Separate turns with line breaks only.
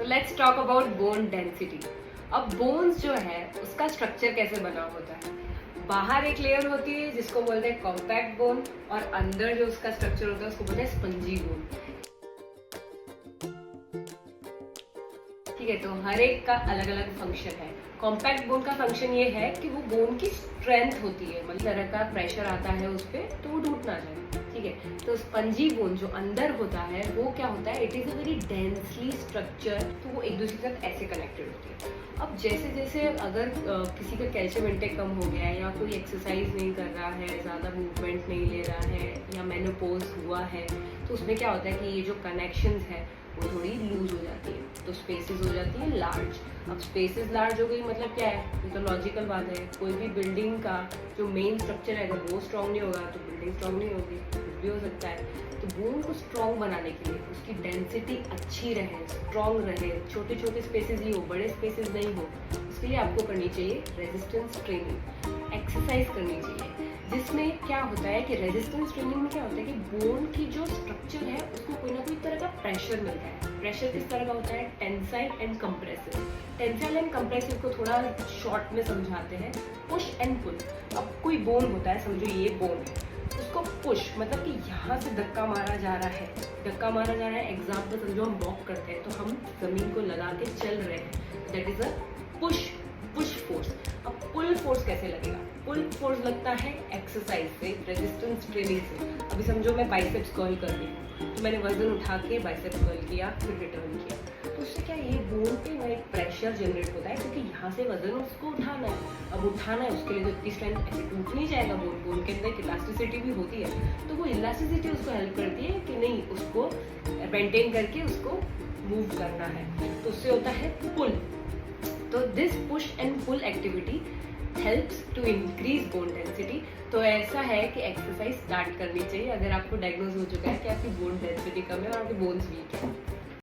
तो let's talk about bone density. अब bones जो है उसका स्ट्रक्चर कैसे बना होता है। बाहर एक लेयर होती है जिसको बोलते हैं कॉम्पैक्ट बोन, और अंदर जो उसका स्ट्रक्चर होता है उसको बोलते हैं स्पंजी बोन। ठीक है, तो हर एक का अलग अलग फंक्शन है। कॉम्पैक्ट बोन का फंक्शन ये है कि वो बोन की स्ट्रेंथ होती है, मतलब तरह का प्रेशर आता है उस पर तो वो टूट ना जाए। ठीक है, तो स्पंजी बोन जो अंदर होता है वो क्या होता है, it is a very densely structure, तो वो एक दूसरे के साथ ऐसे कनेक्टेड होती है। अब जैसे जैसे अगर किसी का कैल्शियम इंटेक कम हो गया है, या कोई एक्सरसाइज नहीं कर रहा है, ज़्यादा मूवमेंट नहीं ले रहा है, या मेनोपॉज हुआ है, तो उसमें क्या होता है कि ये जो कनेक्शंस है वो थोड़ी लूज हो जाती है, तो स्पेसेस हो जाती है लार्ज। अब स्पेसेस लार्ज हो गई मतलब क्या है, ये तो लॉजिकल बात है। कोई भी बिल्डिंग का जो मेन स्ट्रक्चर है अगर वो स्ट्रॉन्ग नहीं होगा तो बिल्डिंग स्ट्रॉन्ग नहीं होगी, कुछ भी हो सकता है। तो बोन को स्ट्रॉन्ग बनाने के लिए उसकी डेंसिटी अच्छी रहे, स्ट्रॉन्ग रहे, छोटे छोटे स्पेसेस ही हो, बड़े स्पेसेस नहीं हो, उसके लिए आपको करनी चाहिए रेजिस्टेंस ट्रेनिंग, एक्सरसाइज करनी चाहिए। जिसमें क्या होता है कि रेजिस्टेंस ट्रेनिंग में क्या होता है कि बोन की जो स्ट्रक्चर है उसको कोई ना कोई तरह का प्रेशर मिलता है। प्रेशर किस तरह का होता है, tensile and compressive. Tensile and compressive को थोड़ा शॉर्ट में समझाते हैं, पुश एंड पुल। अब कोई बोन होता है, समझो ये बोन है, उसको पुश मतलब कि यहाँ से धक्का मारा जा रहा है, धक्का मारा जा रहा है। एग्जाम्पल समझो हम वॉक करते हैं तो हम जमीन को लगा के चल रहे हैं, that is a push force. अब पुल फोर्स कैसे लगेगा, पुल फोर्स लगता है एक्सरसाइज से, रेजिस्टेंस ट्रेनिंग से। अभी समझो मैं बाइसेप्स कर्ल कर रही हूँ, तो मैंने वजन उठा के बाइसेप्स कर्ल किया, फिर रिटर्न किया, तो उससे क्या ये बोन पे ना एक प्रेशर जनरेट होता है, क्योंकि यहाँ से वजन उसको उठाना है। अब उठाना है उसके लिए तो इतनी स्ट्रेंथ ऐसे टूट नहीं जाएगा। बोन के अंदर एक इलास्टिसिटी भी होती है, तो वो इलास्टिसिटी उसको हेल्प करती है कि नहीं, उसको मेंटेन करके उसको मूव करना है, तो उससे होता है पुल। तो this push and pull activity helps to increase bone density. तो ऐसा है कि एक्सरसाइज स्टार्ट करनी चाहिए अगर आपको डायग्नोज हो चुका है कि आपकी बोन डेंसिटी कम है और आपके बोन्स वीक है।